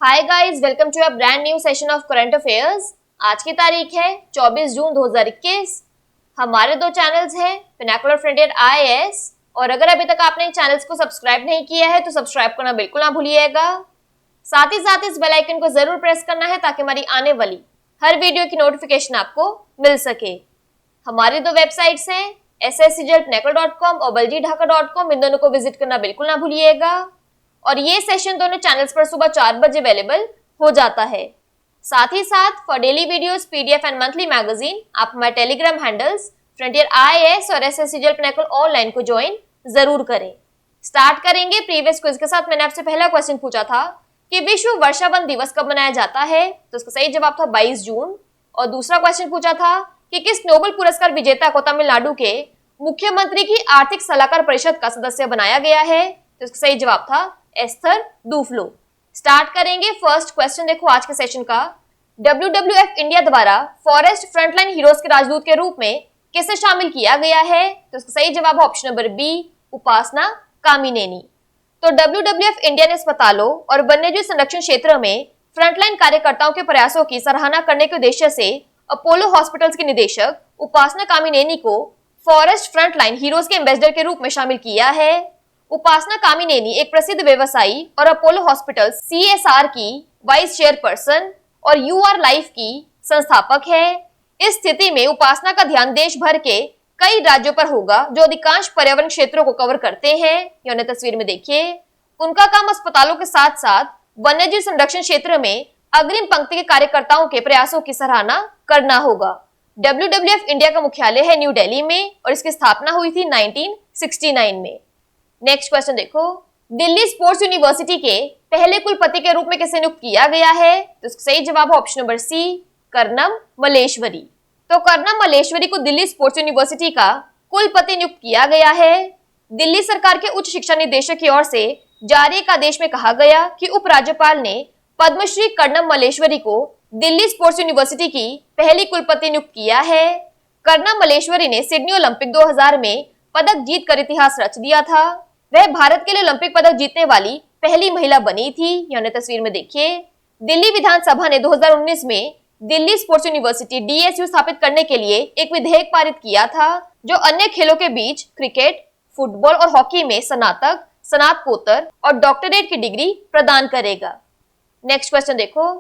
Hi guys, welcome to a brand new session of current affairs. आज की तारीख है 24 जून 2021। हमारे दो चैनल्स हैं, पिनाकुलर फ्रंटियर IAS, और अगर अभी तक आपने चैनल्स को सब्सक्राइब नहीं किया है तो सब्सक्राइब करना बिल्कुल ना भूलिएगा। साथ ही साथ इस बेल आइकन को जरूर प्रेस करना है ताकि हमारी आने वाली हर वीडियो की नोटिफिकेशन आपको मिल सके। हमारी दो वेबसाइट्स हैं, sscglpinacle.com और baljeedhaka.com। इन दोनों को विजिट करना बिल्कुल ना भूलिएगा। और ये सेशन दोनों चैनल्स पर सुबह 4 बजे अवेलेबल हो जाता है। साथ ही साथ for daily videos, PDF and monthly magazine आप हमारे टेलीग्राम हैंडल्स फ्रंटियर IAS और SSCGL पिनाकल ऑनलाइन को ज्वाइन जरूर करें। स्टार्ट करेंगे प्रीवियस क्विज के साथ। मैंने आपसे पहला क्वेश्चन पूछा था कि विश्व वर्षावन दिवस कब मनाया जाता है, तो इसका सही जवाब था 22 जून। और दूसरा क्वेश्चन पूछा था कि किस नोबेल पुरस्कार विजेता को तमिलनाडु के मुख्यमंत्री की आर्थिक सलाहकार परिषद का सदस्य बनाया गया है, तो इसका सही जवाब था एस्थर डुफ्लो। स्टार्ट करेंगे फर्स्ट क्वेश्चन। देखो आज के सेशन का, WWF इंडिया द्वारा फॉरेस्ट फ्रंटलाइन हीरोज के राजदूत के रूप में किसे शामिल किया गया है, तो इसका सही जवाब है ऑप्शन नंबर बी, उपासना कामिनेनी। तो WWF इंडिया ने अस्पतालों और वन्यजीव संरक्षण क्षेत्र में फ्रंटलाइन कार्यकर्ताओं के प्रयासों की सराहना करने के उद्देश्य से अपोलो हॉस्पिटल्स की निदेशक उपासना कामिनेनी को फॉरेस्ट फ्रंटलाइन हीरोज के एम्बेसडर के रूप में शामिल किया है। उपासना कामिनेनी एक प्रसिद्ध व्यवसायी और अपोलो हॉस्पिटल्स CSR की वाइस चेयरपर्सन और UR लाइफ की संस्थापक है। इस स्थिति में उपासना का ध्यान देश भर के कई राज्यों पर होगा जो अधिकांश पर्यावरण क्षेत्रों को कवर करते हैं। यह तस्वीर में देखिए, उनका काम अस्पतालों के साथ साथ वन्यजीव संरक्षण क्षेत्र में अग्रिम पंक्ति के कार्यकर्ताओं के प्रयासों की सराहना करना होगा। WWF इंडिया का मुख्यालय है न्यू दिल्ली में और इसकी स्थापना हुई थी 1969 में। नेक्स्ट क्वेश्चन देखो, दिल्ली स्पोर्ट्स यूनिवर्सिटी के पहले कुलपति के रूप में किसे नियुक्त किया गया है, तो इसका सही जवाब है option number C, Karnam Malleswari. तो कर्णम मल्लेश्वरी को दिल्ली स्पोर्ट्स यूनिवर्सिटी का कुलपति नियुक्त किया गया है। दिल्ली सरकार के उच्च शिक्षा निदेशक की ओर से जारी एक आदेश में कहा गया कि उपराज्यपाल ने पद्मश्री कर्णम मल्लेश्वरी को दिल्ली स्पोर्ट्स यूनिवर्सिटी की पहली कुलपति नियुक्त किया है। कर्णम मल्लेश्वरी ने सिडनी ओलंपिक 2000 में पदक जीत कर इतिहास रच दिया था। वह भारत के लिए ओलंपिक पदक जीतने वाली पहली महिला बनी थी। यह तस्वीर में देखिए, दिल्ली विधानसभा ने 2019 में दिल्ली स्पोर्ट्स यूनिवर्सिटी DSU स्थापित करने के लिए एक विधेयक पारित किया था जो अन्य खेलों के बीच क्रिकेट, फुटबॉल और हॉकी में स्नातक, स्नातकोत्तर और डॉक्टरेट की डिग्री प्रदान करेगा। नेक्स्ट क्वेश्चन देखो,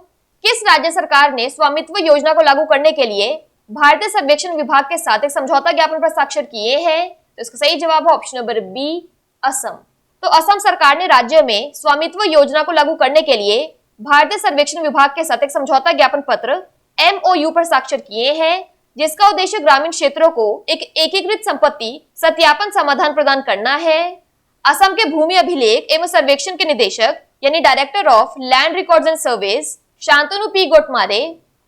किस राज्य सरकार ने स्वामित्व योजना को लागू करने के लिए भारतीय सर्वेक्षण विभाग के साथ एक समझौता ज्ञापन पर हस्ताक्षर किए हैं, तो इसका सही जवाब है ऑप्शन नंबर बी, असम। तो असम सरकार ने राज्य में स्वामित्व योजना को लागू करने के लिए भारतीय सर्वेक्षण विभाग के साथ एक समझौता ज्ञापन पत्र MOU पर हस्ताक्षर किए हैं, जिसका उद्देश्य ग्रामीण क्षेत्रों को एक एकीकृत संपत्ति सत्यापन समाधान प्रदान करना है। असम के भूमि अभिलेख एवं सर्वेक्षण के निदेशक यानी director of land records and surveys Shantanu P गोटमारे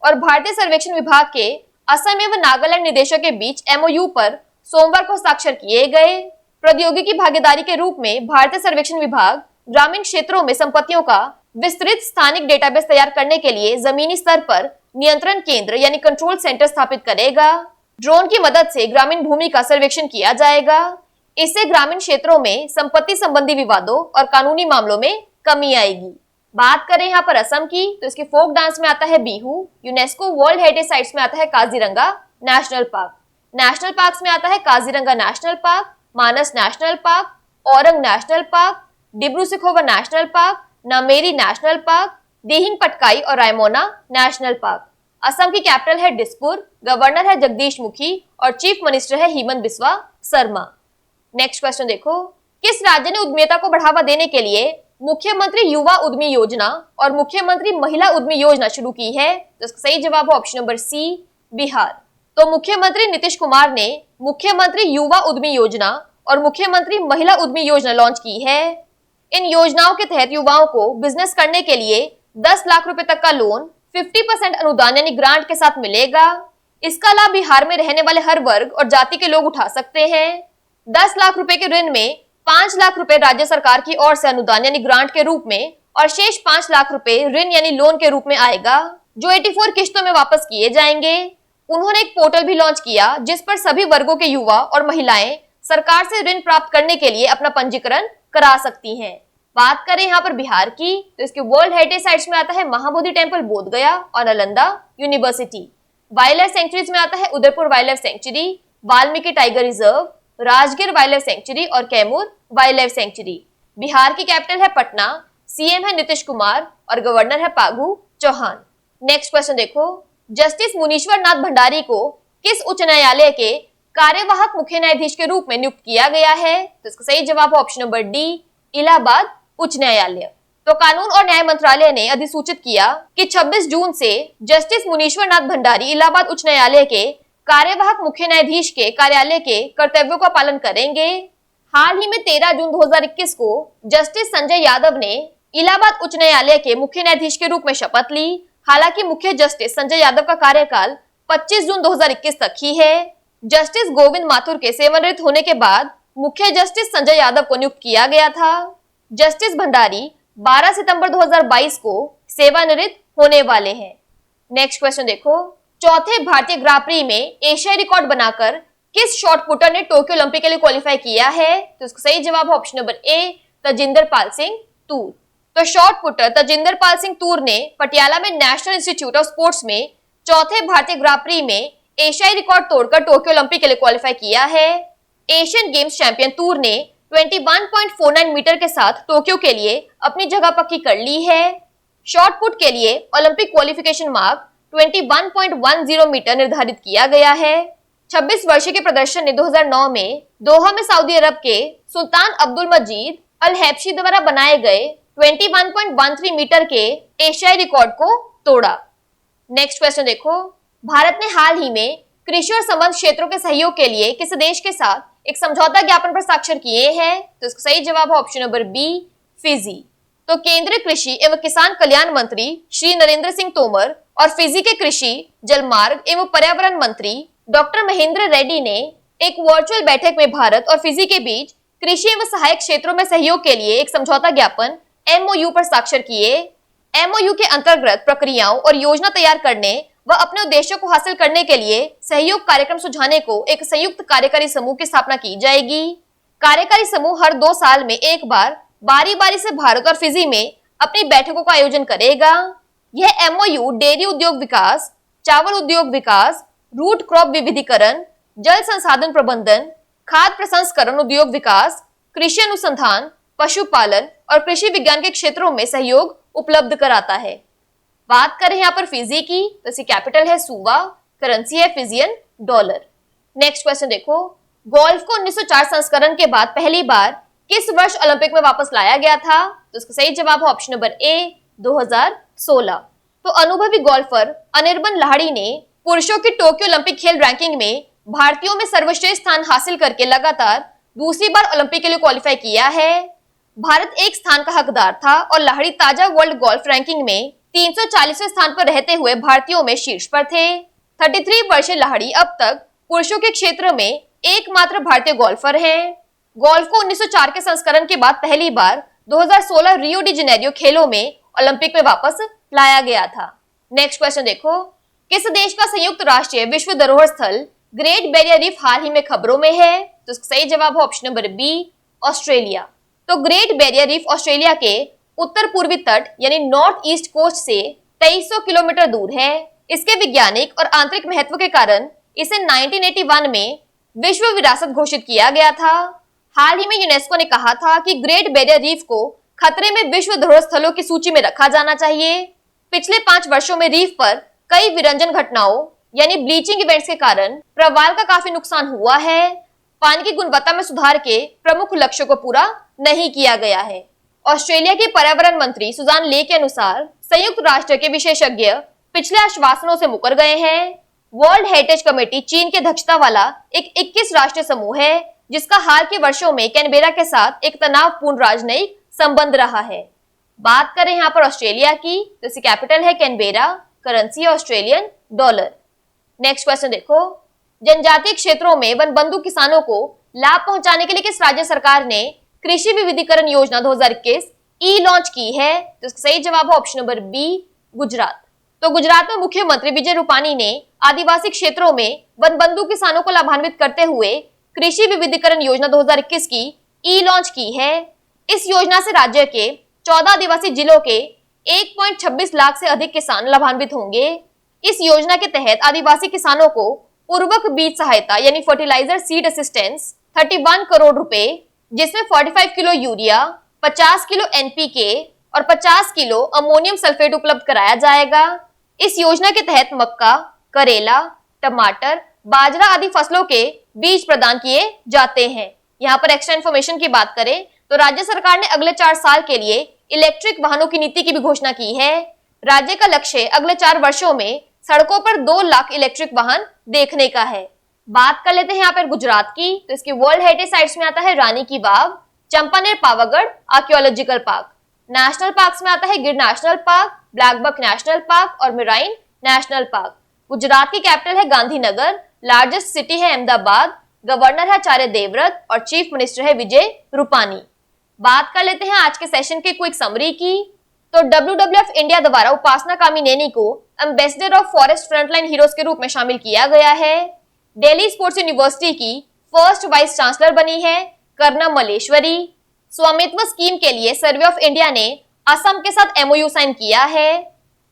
और भारतीय सर्वेक्षण विभाग के असम एवं नागालैंड निदेशक के बीच MOU पर सोमवार को हस्ताक्षर किए गए। प्रौद्योगिकी भागीदारी के रूप में भारतीय सर्वेक्षण विभाग ग्रामीण क्षेत्रों में संपत्तियों का विस्तृत स्थानिक डेटाबेस तैयार करने के लिए जमीनी स्तर पर नियंत्रण केंद्र यानी कंट्रोल सेंटर स्थापित करेगा। ड्रोन की मदद से ग्रामीण भूमि का सर्वेक्षण किया जाएगा। इससे ग्रामीण क्षेत्रों में संपत्ति संबंधी विवादों और कानूनी मामलों में कमी आएगी। बात करें यहाँ पर असम की, तो इसके फोक डांस में आता है Bihu, UNESCO world heritage sites में आता है Kaziranga national park, national parks में आता है Kaziranga national park, Manas national park, Orang national park, Dibru Saikhowa national park, Nameri national park, Dehing Patkai और रायमोना नेशनल पार्क। असम की कैपिटल है दिसपुर, गवर्नर है जगदीश मुखी और चीफ मिनिस्टर है हेमंत बिस्वा शर्मा। नेक्स्ट क्वेश्चन देखो, किस राज्य ने उद्यमिता को बढ़ावा देने के लिए मुख्यमंत्री युवा उद्यमी योजना और मुख्यमंत्री महिला उद्यमी योजना शुरू की है, तो इसका सही जवाब है ऑप्शन नंबर सी, बिहार। तो मुख्यमंत्री नीतीश कुमार ने मुख्यमंत्री युवा उद्यमी योजना और मुख्यमंत्री महिला उद्यमी योजना लॉन्च की है। इन योजनाओं के तहत युवाओं को बिजनेस करने के लिए 10 लाख रुपए तक का लोन 50% अनुदान यानी ग्रांट के साथ मिलेगा। इसका लाभ बिहार में रहने वाले हर वर्ग और जाति के लोग उठा सकते हैं। 10 लाख रुपए के ऋण में 5 लाख रुपए राज्य सरकार की ओर से अनुदान यानी ग्रांट के रूप में और शेष 5 लाख रुपए ऋण यानी लोन के रूप में आएगा, जो 84 किश्तों में वापस किए जाएंगे। उन्होंने एक पोर्टल भी लॉन्च किया जिस पर सभी वर्गों के युवा और महिलाएं सरकार से ऋण प्राप्त करने के लिए अपना पंजीकरण करा सकती हैं। बात करें यहाँ पर बिहार की, तो इसके वर्ल्ड हेरिटेज साइट्स में आता है महाबोधि टेम्पल बोध गया और Nalanda university. Wild life sanctuaries में आता है Udaipur wild life sanctuary, Valmiki tiger reserve, Rajgir wild life sanctuary और Kaimur wild life sanctuary. Bihar की कैपिटल है पटना, सीएम है नीतीश कुमार और गवर्नर है फागू चौहान। नेक्स्ट क्वेश्चन देखो, जस्टिस मुनीश्वर नाथ भंडारी को किस उच्च न्यायालय के कार्यवाहक मुख्य न्यायाधीश के रूप में नियुक्त किया गया है? तो इसका सही जवाब है ऑप्शन नंबर डी, इलाहाबाद उच्च न्यायालय। तो कानून और न्याय मंत्रालय ने अधिसूचित किया कि 26 जून से जस्टिस मुनीश्वर नाथ भंडारी इलाहाबाद उच्च न्यायालय के कार्यवाहक मुख्य न्यायाधीश के कार्यालय के कर्तव्यों का पालन करेंगे। हाल ही में 13 जून 2021 को जस्टिस संजय यादव ने इलाहाबाद उच्च न्यायालय के मुख्य न्यायाधीश के रूप में शपथ ली। हालांकि मुख्य जस्टिस संजय यादव का कार्यकाल 25 जून 2021 तक ही है। जस्टिस गोविंद माथुर के सेवानिवृत्त होने के बाद मुख्य जस्टिस संजय यादव को नियुक्त किया गया था। जस्टिस भंडारी 12 सितंबर 2022 को सेवानिवृत्त होने वाले हैं। नेक्स्ट क्वेश्चन देखो, चौथे भारतीय ग्रां प्री में एशियाई रिकॉर्ड बनाकर किस शॉटपुटर ने टोक्यो ओलंपिक के लिए क्वालिफाई किया है? तो इसका सही जवाब है option number A, Tajinder Pal Singh तूर। तो शॉटपुटर तजिंदर पाल सिंह तूर ने पटियाला में नेशनल इंस्टीट्यूट ऑफ स्पोर्ट्स में चौथे भारतीय ग्रां प्री में एशियाई रिकॉर्ड तोड़कर टोक्यो ओलंपिक के लिए क्वालिफाई किया है। एशियन गेम्स चैंपियन तूर ने 21.49 मीटर के साथ टोक्यो के लिए अपनी जगह पक्की कर ली है। शॉट पुट के लिए ओलंपिक क्वालिफिकेशन मार्क 21.10 मीटर निर्धारित किया गया है। 26 वर्षीय के प्रदर्शन ने 2009 में दोहा में सऊदी अरब के सुल्तान अब्दुल मजीद अल हैबशी द्वारा बनाए गए 21.13 मीटर के एशियाई रिकॉर्ड को तोड़ा। नेक्स्ट क्वेश्चन देखो, भारत ने हाल ही में कृषि और संबंध क्षेत्रों के सहयोग के लिए किस देश के साथ एक समझौता ज्ञापन पर हस्ताक्षर किए हैं? तो इसका सही जवाब है ऑप्शन नंबर बी, फिजी। तो केंद्रीय कृषि एवं किसान कल्याण मंत्री श्री नरेंद्र सिंह तोमर और फिजी के कृषि, जलमार्ग एवं पर्यावरण मंत्री डॉक्टर महेंद्र रेड्डी ने एक वर्चुअल बैठक में भारत और फिजी के बीच कृषि एवं सहायक क्षेत्रों में सहयोग के लिए एक समझौता ज्ञापन MOU पर हस्ताक्षर किए। MOU के अंतर्गत प्रक्रियाओं और योजना तैयार करने व अपने उद्देश्यों को हासिल करने के लिए सहयोग कार्यक्रम सुझाने को एक संयुक्त कार्यकारी समूह की स्थापना की जाएगी। कार्यकारी समूह हर 2 साल में एक बार बारी बारी से भारत और फिजी में अपनी बैठकों का आयोजन करेगा। यह MOU डेयरी उद्योग विकास, चावल उद्योग विकास, रूट क्रॉप विविधीकरण, जल संसाधन प्रबंधन, खाद्य प्रसंस्करण उद्योग विकास, कृषि अनुसंधान, पशुपालन और कृषि विज्ञान के क्षेत्रों में सहयोग उपलब्ध कराता है। बात करें यहाँ पर फिजी की, तो इसकी कैपिटल है सुवा, करेंसी है फिजियन डॉलर। नेक्स्ट क्वेश्चन देखो, गोल्फ को 1904 संस्करण के बाद पहली बार किस वर्ष ओलंपिक में वापस लाया गया था? तो इसका सही जवाब है ऑप्शन नंबर ए, 2016। तो अनुभवी गोल्फर अनिर्बन लाहिड़ी ने पुरुषों की टोक्यो ओलंपिक खेल रैंकिंग में भारतीयों में सर्वश्रेष्ठ स्थान हासिल करके लगातार दूसरी बार ओलंपिक के लिए क्वालिफाई किया है। भारत एक स्थान का हकदार था और लाहिड़ी ताजा वर्ल्ड गोल्फ रैंकिंग में 340वें स्थान पर रहते हुए भारतीयों में शीर्ष पर थे। 33 वर्षीय लाहिड़ी अब तक पुरुषों के क्षेत्र में एकमात्र भारतीय गोल्फर हैं। गोल्फ को 1904 के संस्करण के बाद पहली बार 2016 रियो डी जेनेरियो खेलों में ओलंपिक में वापस लाया गया था। नेक्स्ट क्वेश्चन देखो, किस देश का संयुक्त राष्ट्रीय विश्व धरोहर स्थल ग्रेट बैरियर रीफ हाल ही में खबरों में है? तो इसका सही जवाब है ऑप्शन नंबर बी, ऑस्ट्रेलिया। तो ग्रेट बैरियर रीफ ऑस्ट्रेलिया के उत्तर पूर्वी तट यानी नॉर्थ ईस्ट कोस्ट से 2300 किलोमीटर दूर है। इसके वैज्ञानिक और आंतरिक महत्व के कारण इसे 1981 में विश्व विरासत घोषित किया गया था। हाल ही में यूनेस्को ने कहा था कि ग्रेट बैरियर रीफ को खतरे में विश्व धरोहर स्थलों की सूची में रखा जाना चाहिए। पिछले 5 वर्षों में रीफ पर कई विरंजन घटनाओं यानी ब्लीचिंग इवेंट्स के कारण प्रवाल का काफी नुकसान हुआ है। पानी की गुणवत्ता में सुधार के प्रमुख लक्ष्यों को पूरा नहीं किया गया है। ऑस्ट्रेलिया के पर्यावरण मंत्री सुजान ले के अनुसार संयुक्त राष्ट्र के विशेषज्ञ पिछले आश्वासनों से मुकर गए हैं। वर्ल्ड हेरिटेज कमेटी चीन की अध्यक्षता वाला एक 21 राष्ट्रीय समूह है, जिसका हाल के वर्षों में कैनबेरा के साथ एक तनावपूर्ण राजनयिक संबंध रहा है। बात करें यहाँ पर ऑस्ट्रेलिया की, तो इसकी कैपिटल है Canberra, currency Australian dollar. Next question देखो, जनजातीय क्षेत्रों में वनबंधु किसानों को लाभ पहुंचाने के लिए किस राज्य सरकार ने कृषि विविधीकरण योजना 2021 लॉन्च की है? तो इसका सही जवाब है ऑप्शन नंबर बी, गुजरात। तो गुजरात में मुख्यमंत्री विजय रूपानी ने आदिवासी क्षेत्रों में वनबंधु किसानों को लाभान्वित करते हुए कृषि विविधीकरण योजना 2021 की लॉन्च की है। इस योजना से राज्य के 14 आदिवासी जिलों के 1.26 लाख से अधिक किसान लाभान्वित होंगे। इस योजना के तहत आदिवासी किसानों को उर्वरक बीज सहायता यानी फर्टिलाइजर सीड असिस्टेंस 31 करोड़ रुपए, जिसमें 45 किलो यूरिया, 50 किलो एनपीके और 50 किलो अमोनियम सल्फेट उपलब्ध कराया जाएगा। इस योजना के तहत मक्का, करेला, टमाटर, बाजरा आदि फसलों के बीज प्रदान किए जाते हैं। यहाँ पर एक्स्ट्रा इन्फॉर्मेशन की बात करें तो राज्य सरकार ने अगले 4 साल के लिए इलेक्ट्रिक वाहनों की नीति की भी घोषणा की है। राज्य का लक्ष्य अगले 4 वर्षों में सड़कों पर 2 लाख इलेक्ट्रिक वाहन देखने का है। बात कर लेते हैं यहाँ पर गुजरात की, तो इसके वर्ल्ड हेरिटेज साइट्स में आता है Rani ki Vav, Champaner Pavagadh archaeological park. National parks में आता है Gir national park, blackbuck national park और मिराइन नेशनल पार्क। गुजरात की कैपिटल है गांधीनगर, लार्जेस्ट सिटी है अहमदाबाद, गवर्नर है आचार्य देवव्रत और चीफ मिनिस्टर है विजय रूपानी। बात कर लेते हैं आज के सेशन के क्विक समरी की, तो WWF इंडिया द्वारा उपासना कामिनेनी को ambassador of forest frontline heroes के रूप में शामिल किया गया है। दिल्ली स्पोर्ट्स यूनिवर्सिटी की फर्स्ट वाइस चांसलर बनी है कर्णम मल्लेश्वरी। स्वामित्व स्कीम के लिए सर्वे ऑफ इंडिया ने असम के साथ MOU साइन किया है।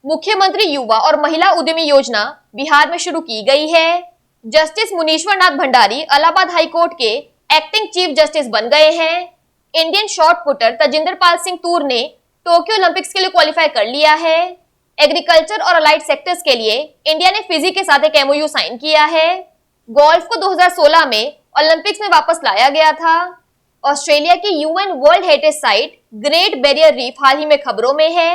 मुख्यमंत्री युवा और महिला उद्यमी योजना बिहार में शुरू की गई है। जस्टिस मुनीश्वर नाथ भंडारी इलाहाबाद हाई कोर्ट के एक्टिंग चीफ जस्टिस बन गए हैं। Indian shot putter Tajinder Pal Singh तूर ने टोक्यो ओलंपिक्स के लिए क्वालिफाई कर लिया है। एग्रीकल्चर और अलाइड सेक्टर्स के लिए इंडिया ने फिजी के साथ एक MOU साइन किया है। गोल्फ को 2016 में ओलंपिक्स में वापस लाया गया था। ऑस्ट्रेलिया की UN world heritage site great barrier reef हाल ही में खबरों में है।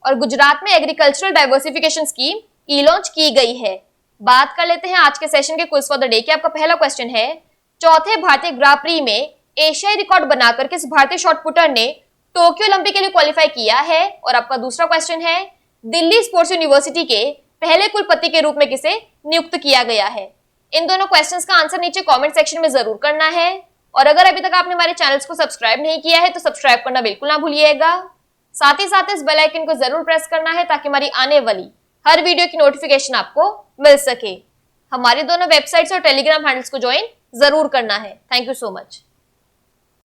और गुजरात में एग्रीकल्चरल डाइवर्सिफिकेशन स्कीम लॉन्च की गई है। बात कर लेते हैं आज के सेशन के क्विज फॉर द डे की। आपका पहला क्वेश्चन है, चौथे भारतीय ग्रां प्री में एशियाई रिकॉर्ड बनाकर किस भारतीय शॉट पुटर ने टोक्यो ओलंपिक के लिए क्वालिफाई किया है। और आपका दूसरा क्वेश्चन है, दिल्ली स्पोर्ट्स यूनिवर्सिटी के पहले कुलपति के रूप में किसे नियुक्त किया गया है। इन दोनों क्वेश्चंस का आंसर नीचे कमेंट सेक्शन में जरूर करना है। और अगर अभी तक आपने हमारे चैनल्स को सब्सक्राइब नहीं किया है तो सब्सक्राइब करना बिल्कुल ना भूलिएगा। साथ ही साथ इस बेल आइकन को जरूर प्रेस करना है ताकि हमारी आने वाली हर वीडियो की नोटिफिकेशन आपको मिल सके। हमारी दोनों वेबसाइट्स और टेलीग्राम हैंडल्स को ज्वाइन जरूर करना है। Thank you so much.